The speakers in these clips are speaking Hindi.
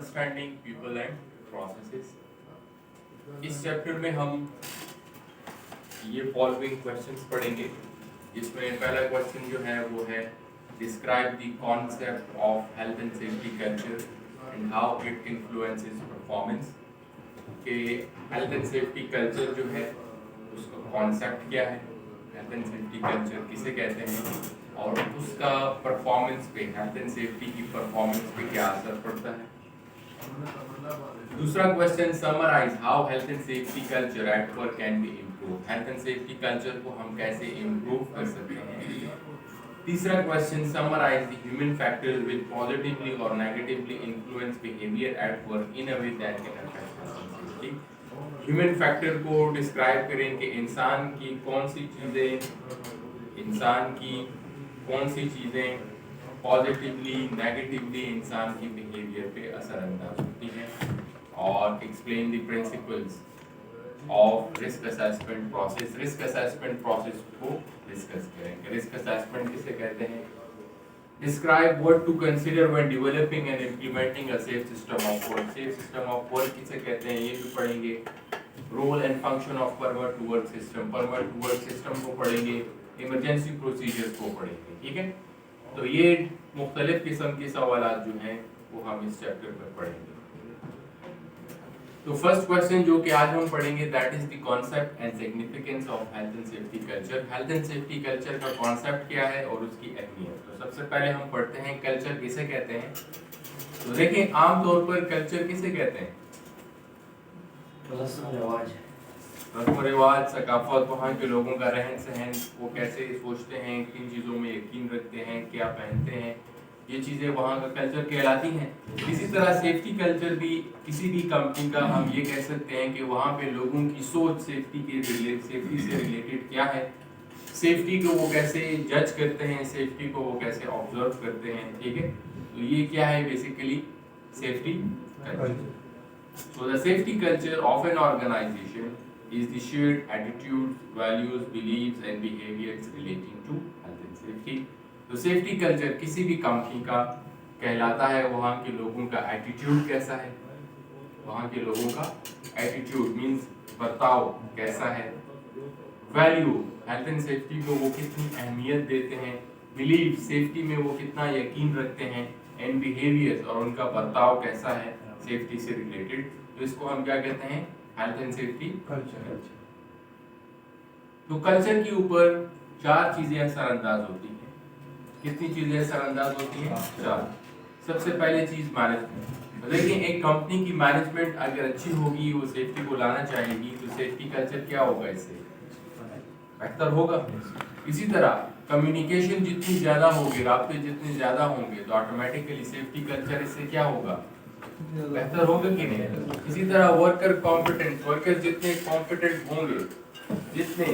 Understanding people and processes. इस चैप्टर में हम ये फॉलोइंग क्वेश्चंस पढ़ेंगे, जिसमें पहला क्वेश्चन जो है वो है describe the concept of health and safety culture and how it influences performance. कि हेल्थ एंड सेफ्टी कल्चर जो है उसका कॉन्सेप्ट क्या है, हेल्थ एंड सेफ्टी कल्चर किसे कहते हैं और उसका परफॉर्मेंस पे, हेल्थ एंड सेफ्टी की परफॉर्मेंस पे क्या असर पड़ता है। दूसरा question summarise how health and safety culture at work can be improve. Health and safety culture को हम कैसे इम्प्रूव कर सकते हैं। तीसरा question summarise the human factors which positively और negatively influence behaviour at work in a way that can affect health and safety. Human factor को डिस्क्राइब करें कि इंसान की कौन सी चीज़ें पॉजिटिवली नेगेटिवली इंसान की बिहेवियर पे असरअंदाज होती हैं, और explain the principles of risk assessment process. Risk assessment process को डिस्कस करेंगे। रिस्क असेसमेंट किसे कहते हैं। Describe what to consider when developing and implementing a safe system of work. Safe system of work किसे कहते हैं ये भी पढ़ेंगे। Role and function of permit to work system, permit to work system को पढ़ेंगे, इमरजेंसी प्रोसीजर्स को पढ़ेंगे। ठीक है, तो ये मुख्तलिफ किस्म के सवालात जो हैं वो हम इस चैप्टर में पढ़ेंगे। तो फर्स्ट क्वेश्चन जो कि आज हम पढ़ेंगे that is the concept and significance of health and safety culture. Health and safety culture का कॉन्सेप्ट क्या है और उसकी अहमियत। तो सबसे पहले हम पढ़ते हैं कल्चर किसे कहते हैं। तो देखें आमतौर पर कल्चर किसे कहते हैं। रस्म रिवाज, सकाफत, वहाँ के लोगों का रहन सहन, वो कैसे सोचते हैं, किन चीज़ों में यकीन रखते हैं, क्या पहनते हैं, ये चीज़ें वहाँ का कल्चर कहलाती हैं। इसी तरह सेफ्टी कल्चर भी किसी भी कंपनी का हम ये कह सकते हैं कि वहाँ पे लोगों की सोच सेफ्टी से रिलेटेड क्या है, सेफ्टी को वो कैसे जज करते हैं, सेफ्टी को वो कैसे ऑब्जर्व करते हैं। ठीक है, तो ये क्या है basically safety culture. So the safety culture of an organization is the shared attitudes, values, beliefs and behaviors relating to health and safety. तो सेफ्टी कल्चर किसी भी कंपनी का कहलाता है वहाँ के लोगों का एटीट्यूड कैसा है, वहाँ के लोगों का एटीट्यूड मींस बर्ताव कैसा है, वैल्यू हेल्थ एंड सेफ्टी को वो कितनी अहमियत देते हैं, बिलीफ सेफ्टी में वो कितना यकीन रखते हैं, एंड बिहेवियर्स और उनका बर्ताव कैसा है सेफ्टी से रिलेटेड। तो इसको हम क्या कहते हैं, हेल्थ एंड सेफ्टी कल्चर। तो कल्चर के ऊपर चार चीजें असरअंदाज होती हैं। कितनी चीजें असरअंदाज होती हैं? चार। सबसे पहले चीज मैनेजमेंट। तो देखिए एक कंपनी की मैनेजमेंट अगर अच्छी होगी, वो सेफ्टी को लाना चाहेगी, तो सेफ्टी कल्चर क्या होगा, इससे बेहतर होगा। इसी तरह कम्युनिकेशन जितनी ज्यादा होगी, राब्ते जितने ज्यादा होंगे, तो ऑटोमेटिकली सेफ्टी कल्चर इससे क्या होगा, बेहतर होगा कि नहीं। इसी तरह वर्कर कॉम्पिटेंट, वर्कर जितने कॉम्पिटेंट होंगे, जितने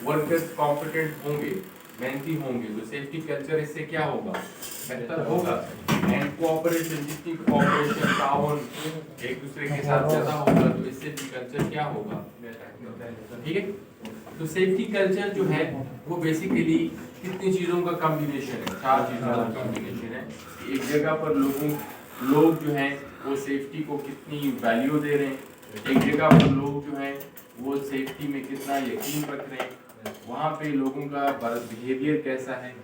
वर्कर्स कॉम्पिटेंट होंगे, मेहनती होंगे, तो सेफ्टी कल्चर इससे क्या होगा, बेहतर होगा। एंड कोऑपरेशन, जितनी कोऑपरेशन ताउन एक दूसरे के साथ ज्यादा होगा, तो इससे भी कल्चर क्या होगा, ठीक है। तो सेफ्टी कल्चर जो है वो बेसिकली कितनी चीजों का कॉम्बिनेशन है, चार चीजों का कॉम्बिनेशन है। एक जगह पर लोग जो हैं वो सेफ्टी को कितनी वैल्यू दे रहे हैं, एक जगह पर लोग जो हैं वो सेफ्टी में कितना यकीन रख रहे हैं, वहाँ पे लोगों का बिहेवियर कैसा है,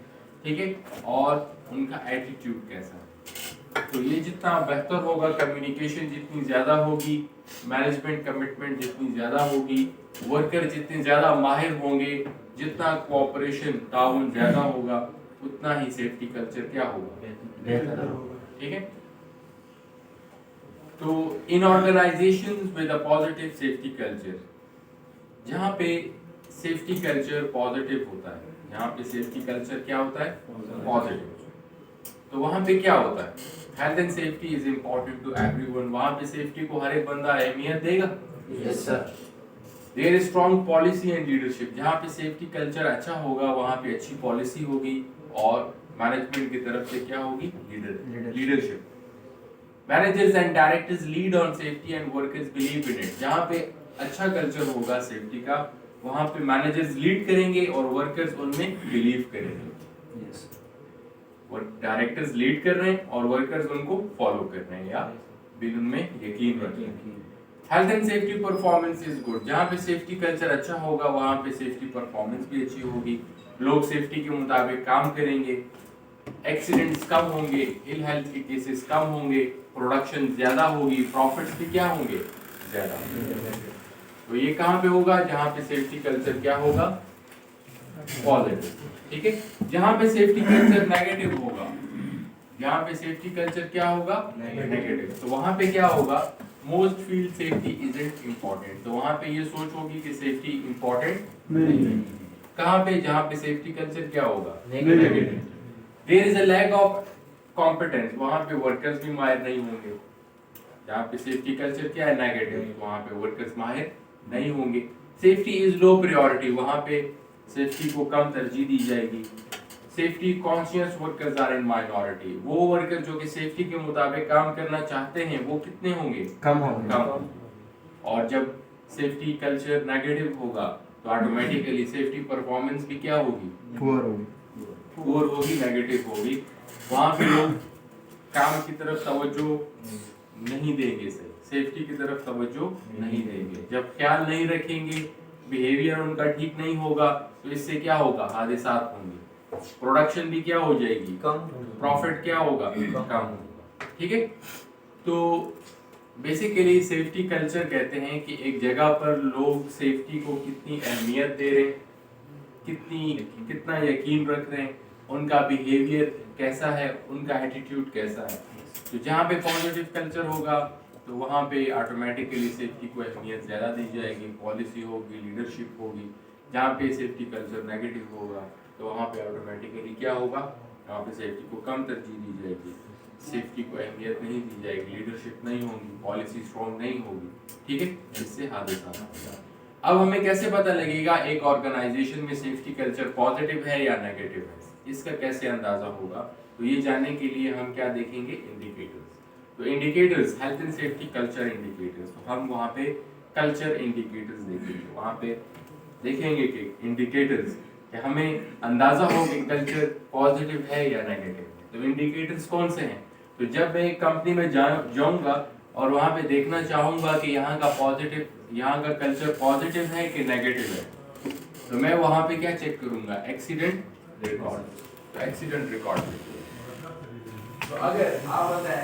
ठीक है, और उनका एटीट्यूड कैसा है। तो ये जितना बेहतर होगा, कम्युनिकेशन जितनी ज़्यादा होगी, मैनेजमेंट कमिटमेंट जितनी ज़्यादा होगी, वर्कर जितने ज़्यादा माहिर होंगे, जितना कोऑपरेशन ताउन ज़्यादा होगा, उतना ही सेफ्टी कल्चर क्या होगा, बेहतर होगा। ठीक है, तो in organisations with a positive safety culture, जहाँ पे सेफ्टी कल्चर पॉजिटिव होता है, जहाँ पे सेफ्टी कल्चर क्या होता है, पॉजिटिव, तो वहाँ पे क्या होता है, health and safety is important to everyone. वहाँ पे सेफ्टी को हर एक बंदा अहमियत देगा। Yes sir. There is strong policy and leadership, जहाँ पे सेफ्टी कल्चर अच्छा होगा, वहाँ पे अच्छी पॉलिसी होगी और मैनेजमेंट की तरफ से क्या होगी, leadership. Managers and directors lead on safety and workers believe in it, जहाँ पे अच्छा कल्चर होगा सेफ्टी का, वहाँ पे मैनेजर्स लीड करेंगे और वर्कर्स उनमें बिलीव करेंगे। यस। डायरेक्टर्स लीड कर रहे हैं और वर्कर्स उनको फॉलो कर रहे हैं या बिल उनमें यकीन रखें। Health and safety performance is good, जहाँ पे सेफ्टी कल्चर अच्छा होगा वहाँ पे सेफ्टी परफॉर्मेंस भी अच्छी होगी, लोग सेफ्टी के मुताबिक काम करेंगे, एक्सीडेंट्स कम होंगे, इल हेल्थ के केसेस कम होंगे, प्रोडक्शन ज्यादा होगी, प्रॉफिट्स भी क्या होंगे, ज्यादा होंगे। तो ये कहाँ पे होगा, जहाँ पे सेफ्टी कल्चर क्या होगा, पॉजिटिव। ठीक है, जहाँ पे सेफ्टी कल्चर नेगेटिव होगा, जहाँ पे सेफ्टी कल्चर क्या होगा, नेगेटिव, तो वहाँ पे क्या होगा, most feel safety isn't important, तो वहाँ पे ये सोच होगी कि सेफ्टी इम्पोर्टेंट नहीं है। कहाँ पे, जहाँ पे सेफ्टी कल्चर क्या होगा, negative. There is a lack of competence, वहाँ पे वर्कर्स भी माहिर नहीं होंगे। जहाँ पे सेफ्टी कल्चर क्या है, नेगेटिव, वहाँ पे वर्कर्स माहिर नहीं होंगे। सेफ्टी इज लो प्रायोरिटी, वहाँ पे सेफ्टी को कम तरजीह दी जाएगी। Safety conscious workers are in minority, वो वर्कर जो कि सेफ्टी के मुताबिक काम करना चाहते हैं वो कितने होंगे, कम होंगे। और जब सेफ्टी कल्चर नेगेटिव होगा तो ऑटोमेटिकली सेफ्टी परफॉर्मेंस भी क्या होगी, पुअर होगी, नेगेटिव होगी। वहाँ पे लोग काम की तरफ तवज्जो नहीं देंगे, सेफ्टी की तरफ तवज्जो नहीं देंगे। जब ख्याल नहीं रखेंगे, बिहेवियर उनका ठीक नहीं होगा, तो इससे क्या होगा, हादसात होंगे, प्रोडक्शन भी क्या हो जाएगी, कम, प्रॉफिट क्या होगा, कम होगा। ठीक है, तो बेसिकली सेफ्टी कल्चर कहते हैं कि एक जगह पर लोग सेफ्टी को कितनी अहमियत दे रहे हैं, कितना यकीन रख रहे हैं, उनका बिहेवियर कैसा है, उनका एटीट्यूड कैसा है। तो जहाँ पे पॉजिटिव कल्चर होगा तो वहाँ पे ऑटोमेटिकली सेफ्टी को अहमियत ज़्यादा दी जाएगी, पॉलिसी होगी, लीडरशिप होगी। जहाँ पे सेफ्टी कल्चर नेगेटिव होगा तो वहाँ पे ऑटोमेटिकली क्या होगा, वहाँ पे सेफ्टी को कम तरजीह दी जाएगी, सेफ्टी को अहमियत नहीं दी जाएगी, लीडरशिप नहीं होगी, पॉलिसी स्ट्रॉन्ग नहीं होगी। ठीक है, इससे हादसा होगा। अब हमें कैसे पता लगेगा एक ऑर्गेनाइजेशन में सेफ्टी कल्चर पॉजिटिव है या नेगेटिव है, इसका कैसे अंदाजा होगा? तो ये जानने के लिए हम क्या देखेंगे, इंडिकेटर्स। तो indicators, health and safety culture indicators, तो हम वहाँ पे कल्चर इंडिकेटर्स देखेंगे। वहाँ पे देखेंगे कि इंडिकेटर्स कि हमें अंदाजा हो कि कल्चर पॉजिटिव है या नेगेटिव है। तो इंडिकेटर्स कौन से हैं? तो जब मैं एक कंपनी में जाऊंगा और वहाँ पे देखना चाहूंगा कि यहाँ का कल्चर पॉजिटिव है कि नेगेटिव है, तो मैं वहाँ पे क्या चेक करूंगा, एक्सीडेंट रिकॉर्ड। तो एक्सीडेंट रिकॉर्ड, तो अगर आप बताएं